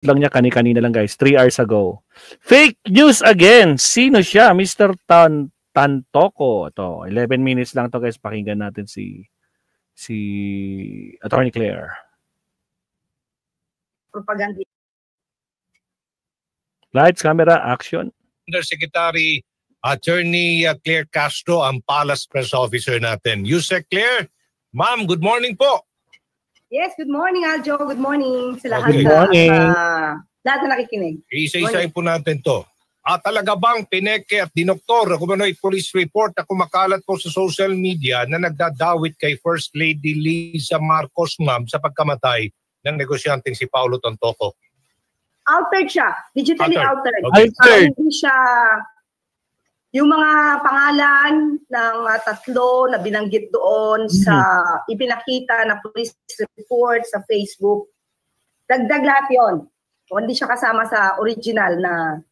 lang niya kani-kanina lang guys, 3 hours ago. Fake news again. Sino siya? Mr. Tantoco. Ito, 11 minutes lang to guys. Pakinggan natin si Attorney Claire. Propaganda. Lights, camera, action. Undersecretary Attorney Claire Castro, ang Palace Press Officer natin. Yusek Claire, ma'am, good morning po. Yes, good morning Aljo. Good morning sa lahat. Good morning. Lahat na nakikinig. Isa-isahin po natin to. Talaga bang pineke at dinoktor kung ano'y police report na kumakalat po sa social media na nagdadawit kay First Lady Liza Marcos, ma'am, sa pagkamatay ng negosyanteng si Paulo Tantoco? Altered siya. Digitally altered. Okay. Altered. Hindi siya yung mga pangalan ng tatlo na binanggit doon sa ipinakita na police report sa Facebook. Dagdag lahat yun. Hindi siya kasama sa original na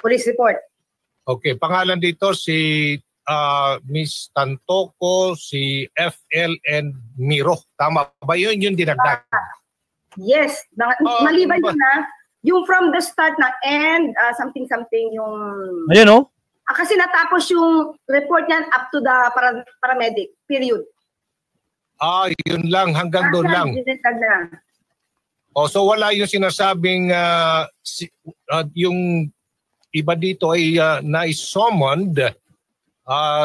police report. Okay, pangalan dito si Miss Tantoco, si FL and Miro. Tama ba yun? Yung dinagdag? Yes. Maliban yun na, yung from the start na end, something yung... Ayan oh. Kasi natapos yung report niyan up to the paramedic, period. Yun lang, hanggang doon lang. So wala yung sinasabing yung iba dito ay na-summoned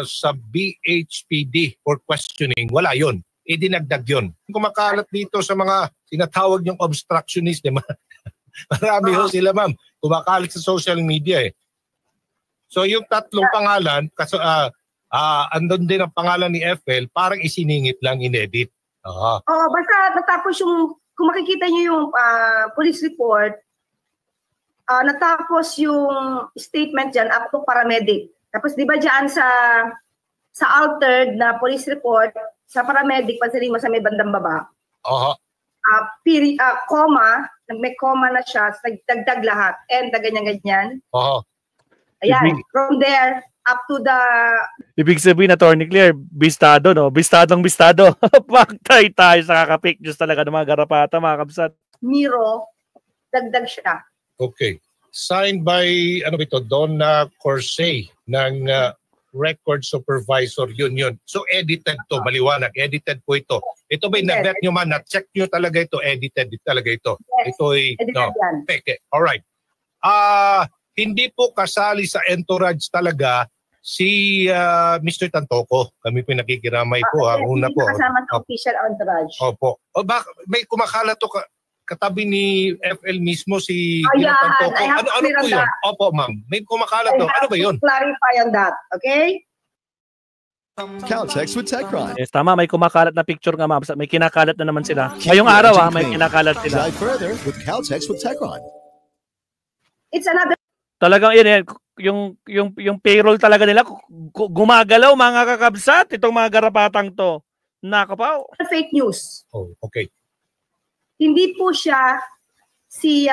sa BHPD for questioning. Wala yun. Dinagdag yun. Kumakalat dito sa mga sinatawag yung obstructionist. Marami ho sila, ma'am. Kumakalat sa social media eh. So yung tatlong pangalan, andun din ang pangalan ni FL, parang isiningit lang, inedit. Oo, basta natapos yung, kung makikita niyo yung police report, natapos yung statement dyan up to paramedic. Tapos di ba dyan sa altered na police report, sa paramedic, pansalin mo sa may bandang baba, comma, may comma na siya, nagdagdag lahat, and ganyan-ganyan. Ayan, from there, up to the... Ibig sabihin, Attorney Claire, bistado, no? Bistadong bistado. Pagtay tayo sa kakapictures talaga ng mga garapata, mga kabsat. Miro, dagdag siya. Okay. Signed by, Donna Corsay ng Record Supervisor Union. So edited to, maliwanag. Edited po ito. Ito ba'y na-vet nyo man, na-check nyo talaga ito, edited talaga ito. Yes, ito ay, peke. Alright. Hindi po kasali sa entourage talaga si Mr. Tantoco. Kami po nakikiramay po. Una po. Hindi kasama sa official entourage. Opo. May kumakalat to katabi ni FL mismo si Tantoco. Ano po yun? Opo, ma'am. May kumakalat to. Ano ba yun? Clarify on that. Okay? Caltex with TechCrunch. Yes, tama. May kumakalat na picture nga, ma'am. May kinakalat na naman sila. Ngayong araw, may kinakalat sila. Dive further with Caltex with TechCrunch. It's another... Talagang yung payroll talaga nila gumagalaw, mga kakabsat, itong mga garapatang to. Nakapaw. Fake news. Oh, okay. Hindi po siya si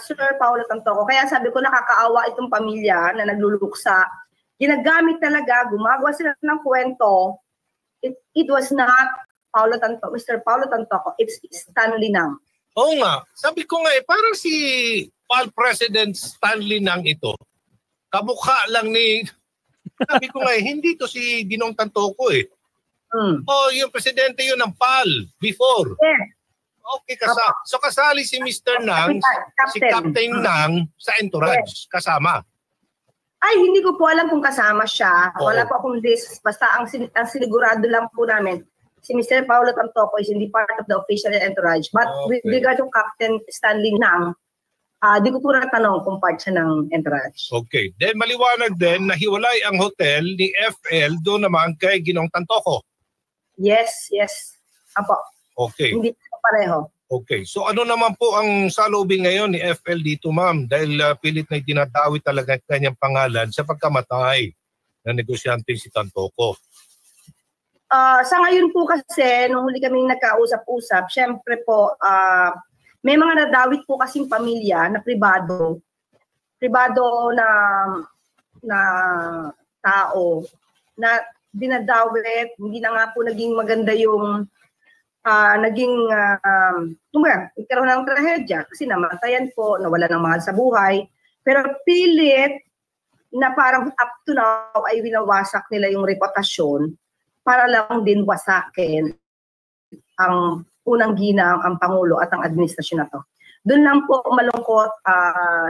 Sir Paulo Tantoco. Kaya sabi ko nakakaawa itong pamilya na nagluluksa. Ginagamit talaga, gumagawa sila ng kwento. It was not Paulo Tantoco, Mr. Paulo Tantoco. It's Stanley Nang. Oo nga. Sabi ko nga parang si PAL President Stanley Nang ito. Kamukha lang ni... Sabi ko nga hindi to si Ginong Tantoco eh. Yung presidente yun ng PAL before. Yeah. Okay, so kasali si Mr. Nang, si Captain Nang sa entourage, kasama. Ay, hindi ko po alam kung kasama siya. Wala po akong list. Basta ang sinigurado lang po namin, si Mr. Paulo Tantoco is hindi part of the official entourage. But with regard to Captain Stanley Nang, di ko po natanong kung part siya ng entourage. Okay. Then maliwanag din na hiwalay ang hotel ni FL doon naman kay Ginong Tantoco. Yes. Apo. Okay. Hindi pareho. Okay. So ano naman po ang salubing ngayon ni FL dito, ma'am? Dahil pilit na dinadawi talaga ang kanyang pangalan sa pagkamatay ng negosyante si Tantoco. Sa ngayon po kasi, nung huli kaming nagkausap-usap, syempre po, may mga nadawit po kasing pamilya na pribado na tao na dinadawit, hindi na nga po naging maganda yung nagkaroon ng trahedya kasi namatayan po, nawala ng mahal sa buhay. Pero pilit na parang up to now ay winawasak nila yung reputasyon para lang din wasakin ang unang ginang, ang Pangulo at ang administrasyon na to. Doon lang po malungkot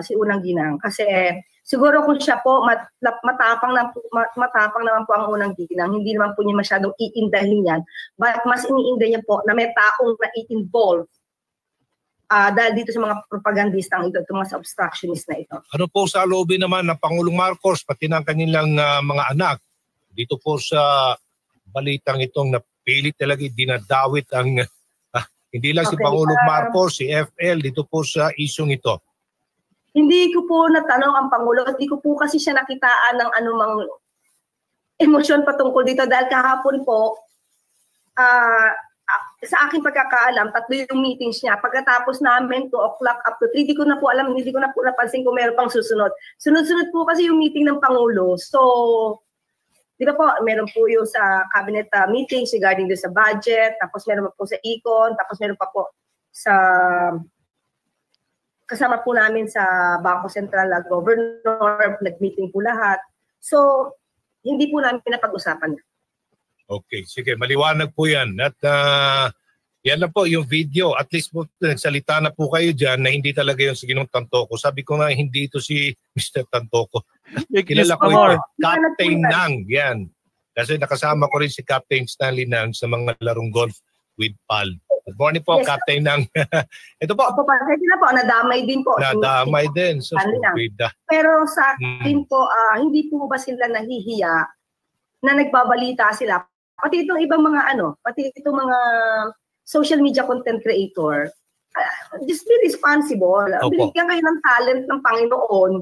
si unang ginang kasi siguro kung siya po matapang naman po ang unang ginang, hindi naman po niya masyadong iindahin yan, but mas iniinda niya po na may taong na i-involve dahil dito sa mga propagandistang ito, itong mga obstructionist na ito. Ano po sa loobin naman ng Pangulong Marcos, pati ng kanilang mga anak, dito po sa balitang itong napilit talaga dinadawit ang hindi lang si Pangulong Marcos, si FL, dito po sa isyong ito. Hindi ko po natanong ang Pangulo, hindi ko po kasi siya nakitaan ng anumang emosyon patungkol dito dahil kahapon po, sa aking pagkakaalam, 3 yung meetings niya. Pagkatapos namin, 2 o'clock up to 3, hindi ko na po alam, hindi ko na po napansin kung meron pang susunod. Sunod-sunod po kasi yung meeting ng Pangulo. So, di ba po, meron po yung sa cabinet meetings regarding doon sa budget, tapos meron pa po sa Econ, tapos meron pa po sa kasama po namin sa Bangko Sentral Governor, nag-meeting po lahat. So, hindi po namin pinapag-usapan. Okay, sige, maliwanag po yan. At yan lang po yung video. At least po nagsalita na po kayo dyan na hindi talaga yung si Ginong Tantoko. Sabi ko nga hindi ito si Mr. Tantoko. Kilala ko ito, Captain Nang. Yan. Kasi nakasama ko rin si Captain Stanley Nang sa mga larong golf with Pal. Good morning po, yes, Captain Nang. Ito po. Opo, pasensya na po. Nadamay din po. Nadamay din. So, pero sa akin po, hindi po ba sila nahihiya na nagbabalita sila? Pati itong ibang mga pati itong mga social media content creator, just be responsible. Binigyan kayo ng talent ng Panginoon.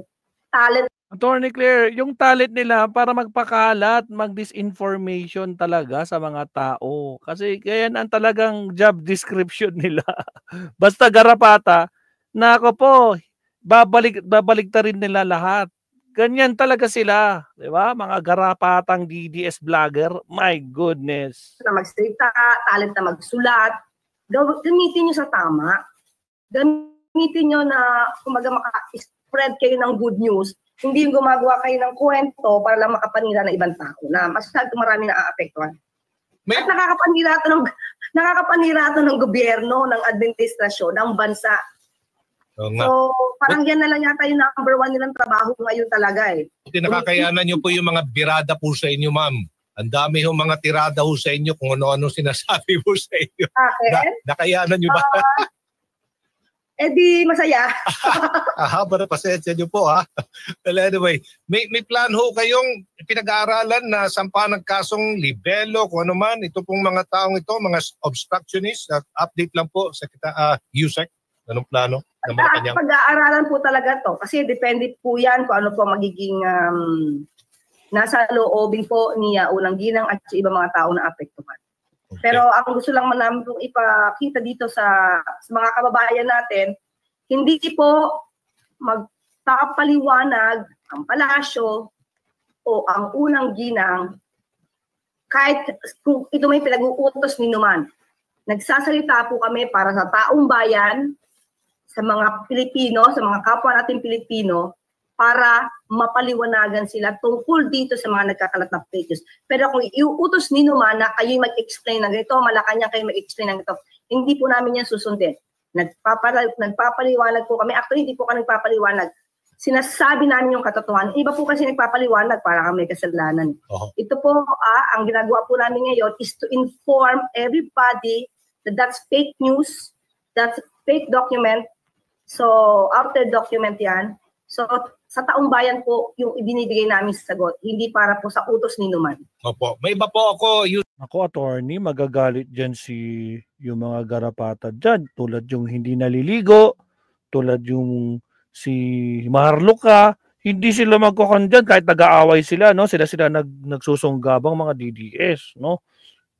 Talent. Attorney Claire, yung talent nila para magpakalat, mag-disinformation talaga sa mga tao. Kasi yan ang talagang job description nila. Basta garapata, na ako po, babalik ta rin nila lahat. Ganyan talaga sila, di ba? Mga garapatang DDS vlogger, my goodness. Na magsalita, talent na magsulat, gamitin nyo sa tama. Gamitin nyo na kumaga maka-spread kayo ng good news, hindi yung gumagawa kayo ng kwento para lang makapanira ng ibang tao na masyado marami na aapektuhan. At nakakapanira ito ng gobyerno, ng administrasyon, ng bansa. So, parang yan na lang yata yung number 1 nilang trabaho ngayon talaga eh. Nakakayanan nyo po yung mga birada po sa inyo, ma'am. Ang dami yung mga tirada po sa inyo kung ano-ano sinasabi po sa inyo. Nakayanan nyo ba? Di masaya. Para pasensya nyo po ha. Well, anyway, may plan ho kayong pinag-aaralan na sampa ng kasong libelo, kung ano man, ito pong mga taong ito, mga obstructionists, update lang po sa USEC. Anong plano? Pag-aaralan po talaga to kasi depende po yan kung ano po magiging nasa loobin po ni unang ginang at sa ibang mga tao na apektuhan. Okay. Pero ang gusto lang namin pong ipakita dito sa mga kababayan natin, hindi po magpapaliwanag ang palasyo o ang unang ginang kahit kung ito may pinag-uutos ni Numan. Nagsasalita po kami para sa taong bayan, sa mga Pilipino, sa mga kapwa natin Pilipino, para mapaliwanagan sila tungkol dito sa mga nagkakalat na fake news. Pero kung iuutos ni Numan na kayo mag-explain ng ito, Malacanang kayo mag-explain ng ito, hindi po namin yan susundin. Nagpapaliwanag po kami. Actually, hindi po kami nagpapaliwanag. Sinasabi namin yung katotohanan. Iba po kasi nagpapaliwanag para kami may kasalanan. Ito po, ang ginagawa po namin ngayon is to inform everybody that that's fake news, that's fake document. So, after document yan, so sa taong bayan po yung ibinibigay namin sa sagot, hindi para po sa utos ni Numan. Opo. May iba po ako. Ako, attorney, magagalit dyan yung mga garapata dyan. Tulad yung hindi naliligo, tulad yung si Marluka, hindi sila magkukan dyan kahit nag-aaway sila, no? Sila nagsusunggabang mga DDS, no?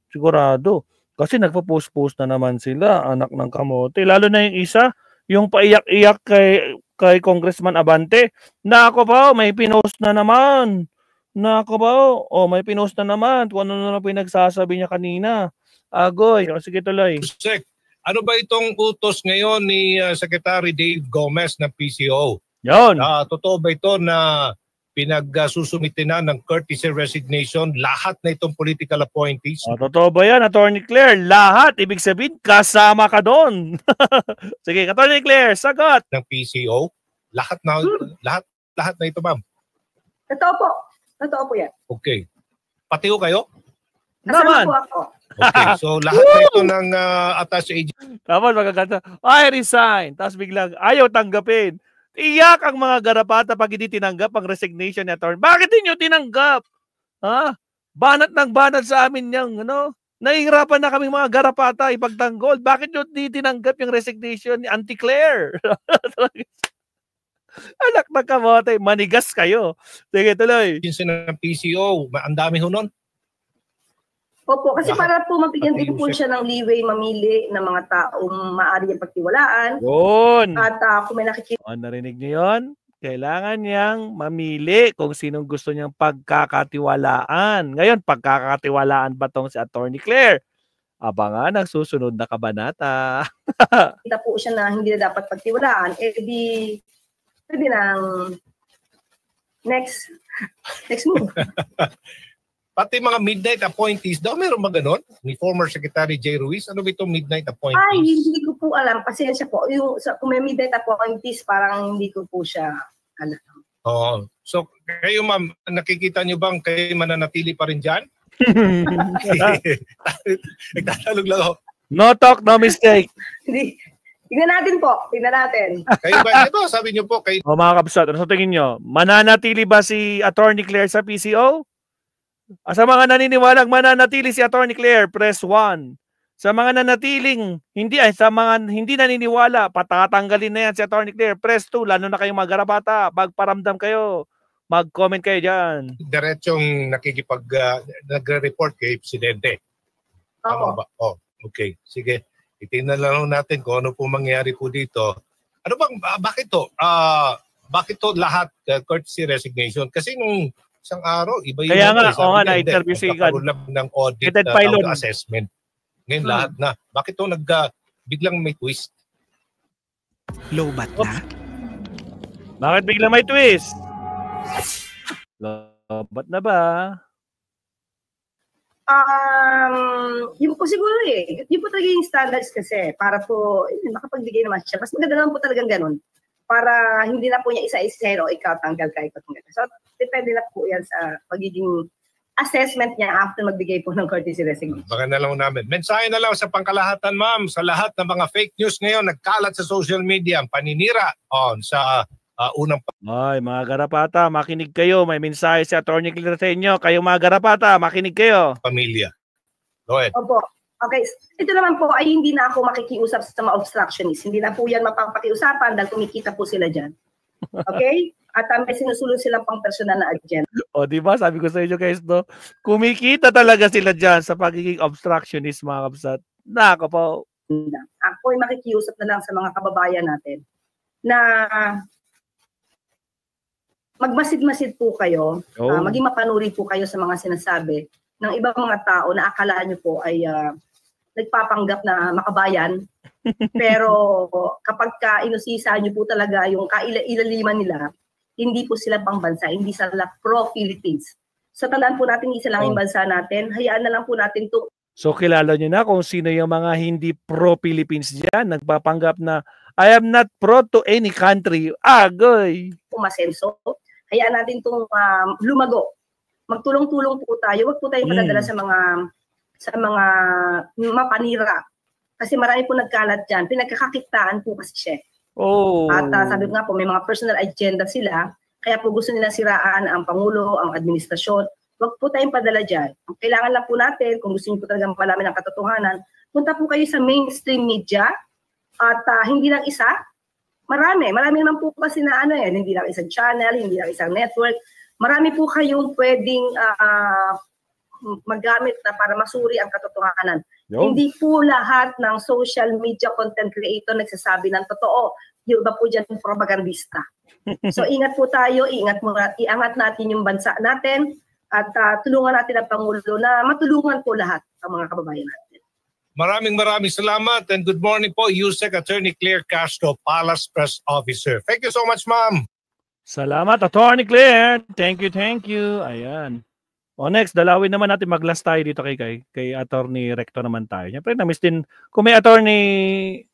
Sigurado. Kasi nagpo-post na naman sila, anak ng kamote. Lalo na yung isa, yung paiyak-iyak kay Congressman Abante. Nako ba, may pinost na naman. Nako ba, may pinost na naman. Kung ano na pinagsasabi niya kanina. Agoy, o sige tuloy. Sec, ano ba itong utos ngayon ni Secretary Dave Gomez ng PCO? Yun. Totoo ba ito na pinagsusumite na ng courtesy resignation lahat na itong political appointees? Totoo ba yan, Attorney Claire? Lahat, ibig sabihin, kasama ka doon. Sige, Attorney Claire, sagot. Ng PCO? Lahat na ito, ma'am. Totoo po. Totoo po yan. Okay. Pati ho kayo? Kasama Naman. po ako. Okay, so lahat na ito ng attached agent. Tapos magaganda, I resign. Tapos biglang ayaw tanggapin. Iyak ang mga garapata pag hindi tinanggap ang resignation ni Attorney. Bakit hindi tinanggap? Ha? Banat ng banat sa amin yung, nahihirapan na kaming mga garapata ipagtanggol. Bakit nyo hindi tinanggap yung resignation ni Auntie Claire? Alak na kamote, manigas kayo. Sige, tuloy. Ng PCO, ang dami ho nun. Opo, kasi para po mabigyan din po siya ng leeway mamili ng mga taong maaari ang pagtiwalaan. Yun. At kung may nakikita. Narinig niyo yun? Kailangan niyang mamili kung sinong gusto niyang pagkakatiwalaan. Ngayon, pagkakatiwalaan ba tong si Attorney Claire? Abangan ang susunod na kabanata. Kita po siya na hindi na dapat pagtiwalaan, di pwede ng next move. Pati mga midnight appointees daw, meron ba ganon? Ni former Secretary J. Ruiz, ano ba itong midnight appointees? Ay, hindi ko po alam. Pasensya po. Kung may midnight appointees, parang hindi ko po siya alam. Oo. So, kayo ma'am, nakikita niyo bang kayo mananatili pa rin dyan? Nagtatalog lang ako. No talk, no mistake. Hindi. Tingnan natin po. Tingnan natin. Kayo ba, ito, sabi niyo po, kayo. O mga kabsat, ano sa tingin nyo? Mananatili ba si Attorney Claire sa PCO? Sa mga naniniwalang mananatili si Attorney Claire, press 1. Sa mga sa mga hindi naniniwala, patatanggalin na yan si Attorney Claire, press 2. Lalo na kayong mga garapata, magparamdam kayo. Mag-comment kayo dyan. Diretsong nagre-report kay Presidente. Tama ba? Oh, okay. Sige. Itingnan lang natin kung ano po mangyayari po dito. Ano bang, bakit to lahat courtesy resignation? Kasi nung isang araw, iba yung... Kaya nga, na-interview si Igan. Ng audit assessment. Ngayon lahat na. Bakit to biglang may twist? Low-bat na? Bakit biglang may twist? Low-bat na ba? Yun po siguro yun po talaga yung standards kasi para po makapagbigay naman siya. Mas maganda naman po talagang ganun. Para hindi na po niya isa-isero, ikaw tanggal ka, ikaw tanggal. So, depende na po yan sa pagiging assessment niya after magbigay po ng courtesy resignation. Baka na lang namin. Mensahe na lang sa pangkalahatan, ma'am, sa lahat ng mga fake news ngayon, nagkalat sa social media, ang paninira sa unang... Ay, mga garapata, makinig kayo. May mensahe si Attorney Claire sa inyo. Kayong mga garapata, makinig kayo. Pamilya. Go ahead. Opo. Okay, ito naman po ay hindi na ako makikiusap sa mga obstructionists. Hindi na po yan mapapakiusapan dahil kumikita po sila dyan. Okay? At may sinusulong silang pang personal na agenda. O, di ba? Sabi ko sa inyo guys, kumikita talaga sila dyan sa pagiging obstructionist, mga kapsat. Nako po. Ako ay makikiusap na lang sa mga kababayan natin na magmasid-masid po kayo, maging mapanuri po kayo sa mga sinasabi ng ibang mga tao na akala nyo po ay nagpapanggap na makabayan. Pero kapag inusisa nyo po talaga yung kailaliman nila, hindi po sila pangbansa, hindi sila pro-Philippines. So tandaan po natin, isa lang yung bansa natin, hayaan na lang po natin to. So kilala nyo na kung sino yung mga hindi pro-Philippines dyan, nagpapanggap na I am not pro to any country. Agoy! Umasenso. Hayaan natin itong lumago. Magtulong-tulong po tayo. Huwag po tayo padadala sa mga mapanira. Kasi marami po nagkalat dyan. Pinagkakakitaan po kasi siya. At sabi ko nga po, may mga personal agenda sila. Kaya po gusto nilang siraan ang Pangulo, ang administrasyon. Huwag po tayong padala dyan. Ang kailangan lang po natin, kung gusto niyo po talagang malaman ang katotohanan, punta po kayo sa mainstream media. At hindi lang isa, marami naman po kasi na hindi lang isang channel, hindi lang isang network. Marami po kayong pwedeng magamit na para masuri ang katotohanan. Hindi po lahat ng social media content creator nagsasabi ng totoo. Yung iba po dyan propagandista. So ingat po tayo, iangat natin yung bansa natin at tulungan natin ang Pangulo na matulungan po lahat ang mga kababayan natin. Maraming salamat and good morning po, USEC Attorney Claire Castro, Palace Press Officer. Thank you so much, ma'am. Salamat, Attorney Claire. Thank you. Ayan. O next, dalawin naman natin, mag-last tayo dito kay Attorney Recto naman tayo. Siyempre, na-miss din, kung may attorney